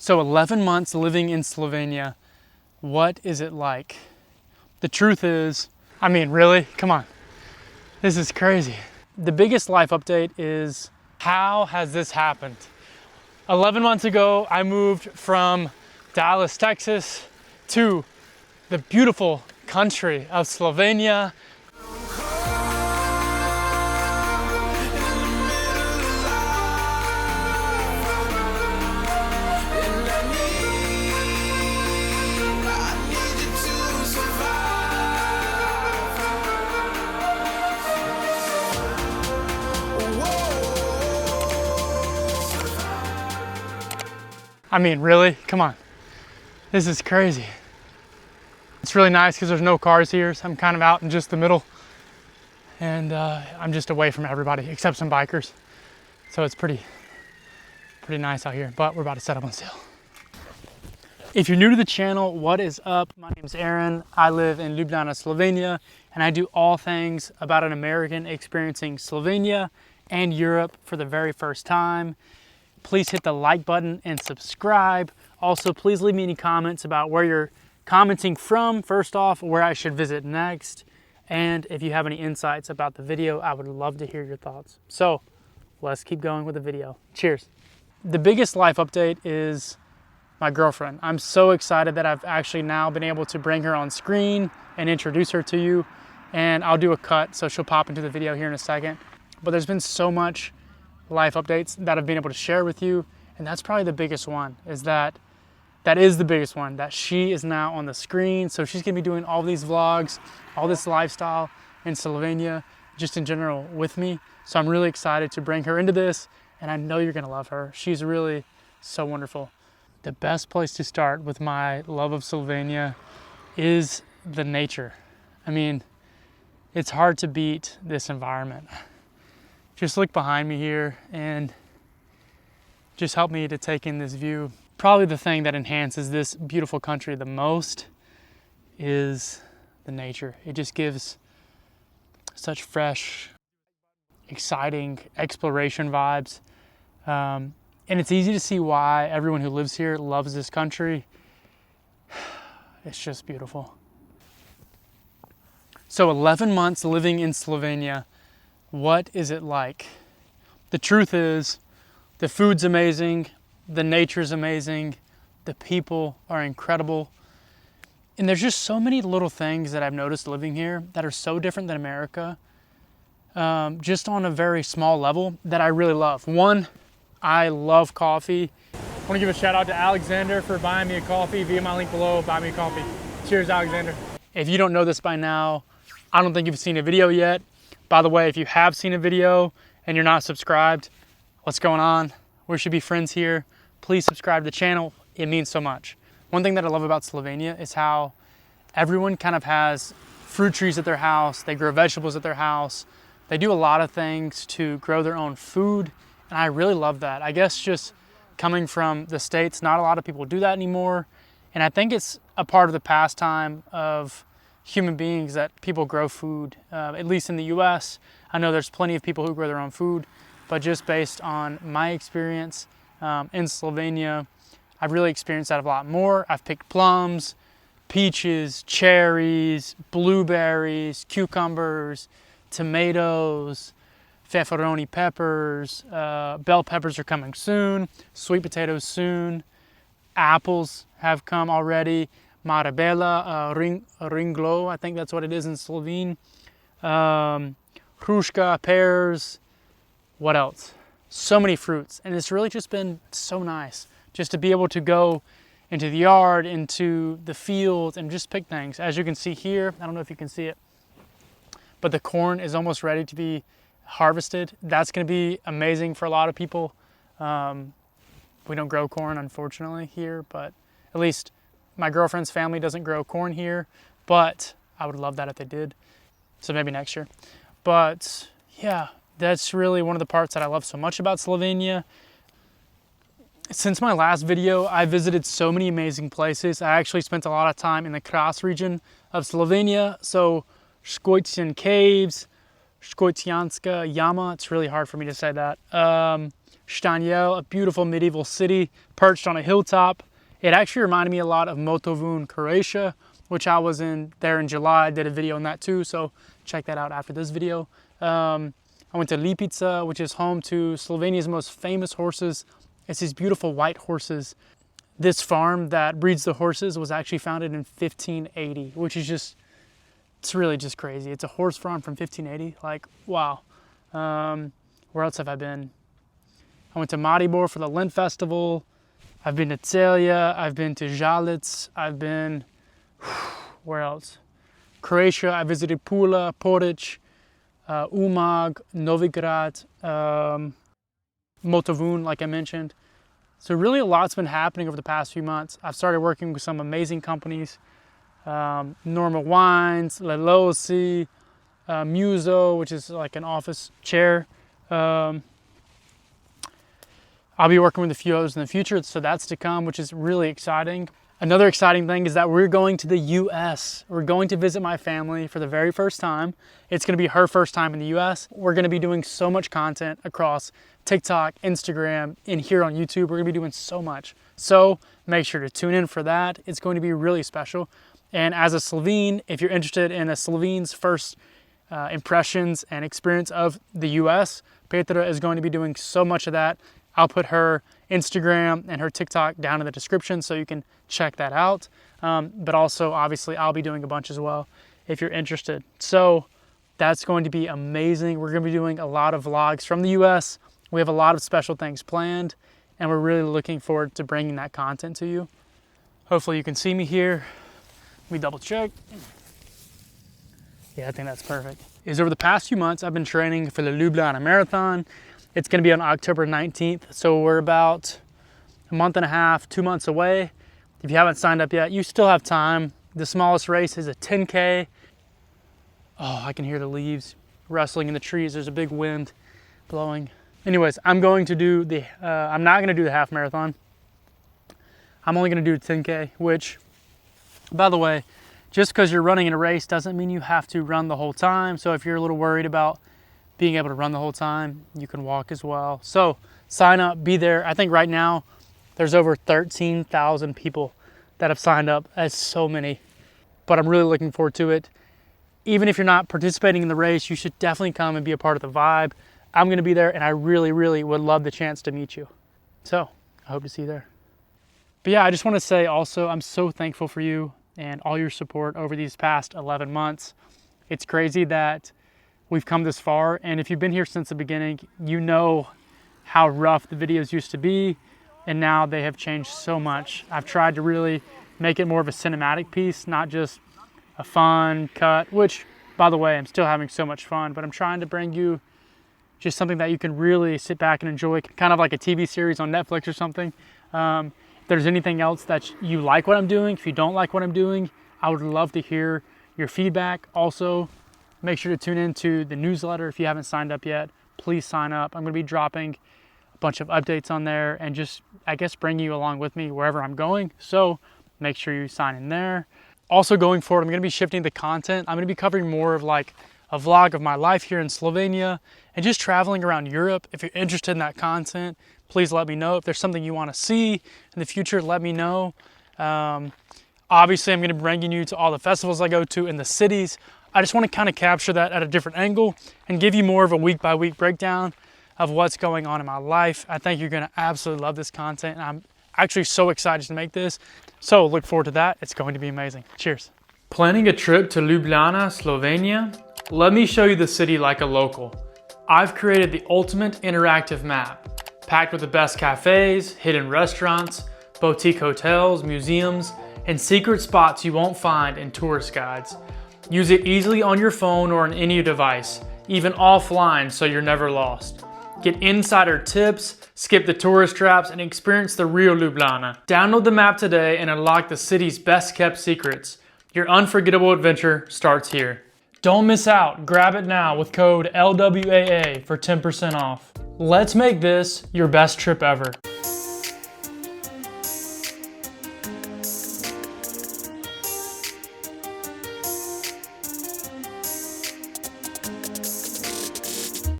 So 11 months living in Slovenia, what is it like? The truth is, I mean, really? Come on. This is crazy. The biggest life update is, how has this happened? 11 months ago, I moved from Dallas, Texas to the beautiful country of Slovenia. I mean, really? Come on. This is crazy. It's really nice because there's no cars here, so I'm kind of out in just the middle. And I'm just away from everybody, except some bikers. So it's pretty nice out here, but we're about to set up on sail. If you're new to the channel, what is up? My name's Aaron. I live in Ljubljana, Slovenia, and I do all things about an American experiencing Slovenia and Europe for the very first time. Please hit the like button and subscribe. Also, please leave me any comments about where you're commenting from, first off, where I should visit next. And if you have any insights about the video, I would love to hear your thoughts. So let's keep going with the video. Cheers. The biggest life update is my girlfriend. I'm so excited that I've actually now been able to bring her on screen and introduce her to you. And I'll do a cut, so she'll pop into the video here in a second. But there's been so much life updates that I've been able to share with you, and that's probably the biggest one. That is the biggest one, that she is now on the screen. So she's gonna be doing all these vlogs, all this lifestyle in Slovenia, just in general with me. So I'm really excited to bring her into this, and I know you're gonna love her. She's really so wonderful. The best place to start with my love of Slovenia is the nature. I mean, it's hard to beat this environment. Just look behind me here and just help me to take in this view. Probably the thing that enhances this beautiful country the most is the nature. It just gives such fresh, exciting exploration vibes. And it's easy to see why everyone who lives here loves this country. It's just beautiful. So 11 months living in Slovenia. What is it like? The truth is, the food's amazing, the nature's amazing, the people are incredible. And there's just so many little things that I've noticed living here that are so different than America, just on a very small level, that I really love. One, I love coffee. I want to give a shout out to Alexander for buying me a coffee via my link below. Buy me a coffee. Cheers, Alexander. If you don't know this by now, I don't think you've seen a video yet. By the way, if you have seen a video and you're not subscribed, what's going on? We should be friends here. Please subscribe to the channel. It means so much. One thing that I love about Slovenia is how everyone kind of has fruit trees at their house. They grow vegetables at their house. They do a lot of things to grow their own food. And I really love that. I guess just coming from the States, not a lot of people do that anymore. And I think it's a part of the pastime of human beings that people grow food, at least in the US. I know there's plenty of people who grow their own food, but just based on my experience in Slovenia, I've really experienced that a lot more. I've picked plums, peaches, cherries, blueberries, cucumbers, tomatoes, pfefferoni peppers, bell peppers are coming soon, sweet potatoes soon, apples have come already, marabela, ringlo, I think that's what it is in Slovene, hruška, pears, what else? So many fruits, and it's really just been so nice just to be able to go into the yard, into the fields, and just pick things. As you can see here, I don't know if you can see it, but the corn is almost ready to be harvested. That's going to be amazing for a lot of people. We don't grow corn, unfortunately, here, but at least my girlfriend's family doesn't grow corn here, but I would love that if they did. So maybe next year. But yeah, that's really one of the parts that I love so much about Slovenia. Since my last video, I visited so many amazing places. I actually spent a lot of time in the Kras region of Slovenia. So Škocjan Caves, Škocjanska Jama, it's really hard for me to say that. Staniel, a beautiful medieval city perched on a hilltop. It actually reminded me a lot of Motovun, Croatia, which I was in there in July. I did a video on that too, so check that out after this video. I went to Lipica, which is home to Slovenia's most famous horses. It's these beautiful white horses. This farm that breeds the horses was actually founded in 1580, which is just, it's really just crazy. It's a horse farm from 1580, like, wow. Where else have I been? I went to Maribor for the Lent Festival. I've been to Celje, I've been to Žalec, I've been, where else? Croatia, I visited Pula, Porridge, Umag, Novigrad, Motovun, like I mentioned. So really a lot's been happening over the past few months. I've started working with some amazing companies, Norma Wines, Lelosi, Muso, which is like an office chair. I'll be working with a few others in the future, so that's to come, which is really exciting. Another exciting thing is that we're going to the US. We're going to visit my family for the very first time. It's gonna be her first time in the US. We're gonna be doing so much content across TikTok, Instagram, and here on YouTube. We're gonna be doing so much. So make sure to tune in for that. It's going to be really special. And as a Slovene, if you're interested in a Slovene's first impressions and experience of the US, Petra is going to be doing so much of that. I'll put her Instagram and her TikTok down in the description so you can check that out. But also, obviously, I'll be doing a bunch as well if you're interested. So that's going to be amazing. We're going to be doing a lot of vlogs from the US. We have a lot of special things planned, and we're really looking forward to bringing that content to you. Hopefully you can see me here. Let me double check. Yeah, I think that's perfect. Over the past few months, I've been training for the Ljubljana Marathon. It's gonna be on October 19th, so we're about a month and a half, 2 months away. If you haven't signed up yet, you still have time. The smallest race is a 10K. Oh, I can hear the leaves rustling in the trees. There's a big wind blowing. Anyways, I'm going to do the, I'm not gonna do the half marathon. I'm only gonna do the 10K, which, by the way, just because you're running in a race doesn't mean you have to run the whole time. So if you're a little worried about being able to run the whole time, you can walk as well. So sign up, be there. I think right now there's over 13,000 people that have signed up. That's so many, but I'm really looking forward to it. Even if you're not participating in the race, you should definitely come and be a part of the vibe. I'm gonna be there, and I really, really would love the chance to meet you. So I hope to see you there. But yeah, I just wanna say also, I'm so thankful for you and all your support over these past 11 months. It's crazy that we've come this far, and if you've been here since the beginning, you know how rough the videos used to be, and now they have changed so much. I've tried to really make it more of a cinematic piece, not just a fun cut, which, by the way, I'm still having so much fun, but I'm trying to bring you just something that you can really sit back and enjoy, kind of like a TV series on Netflix or something. If there's anything else that you like what I'm doing, if you don't like what I'm doing, I would love to hear your feedback. Also, make sure to tune into the newsletter. If you haven't signed up yet, please sign up. I'm gonna be dropping a bunch of updates on there and just, I guess, bring you along with me wherever I'm going. So make sure you sign in there. Also going forward, I'm gonna be shifting the content. I'm gonna be covering more of like a vlog of my life here in Slovenia and just traveling around Europe. If you're interested in that content, please let me know. If there's something you wanna see in the future, let me know. Obviously, I'm gonna be bringing you to all the festivals I go to in the cities. I just want to kind of capture that at a different angle and give you more of a week-by-week breakdown of what's going on in my life. I think you're going to absolutely love this content, and I'm actually so excited to make this. So look forward to that. It's going to be amazing. Cheers. Planning a trip to Ljubljana, Slovenia? Let me show you the city like a local. I've created the ultimate interactive map, packed with the best cafes, hidden restaurants, boutique hotels, museums, and secret spots you won't find in tourist guides. Use it easily on your phone or on any device, even offline, so you're never lost. Get insider tips, skip the tourist traps, and experience the real Ljubljana. Download the map today and unlock the city's best kept secrets. Your unforgettable adventure starts here. Don't miss out. Grab it now with code LWAA for 10% off. Let's make this your best trip ever.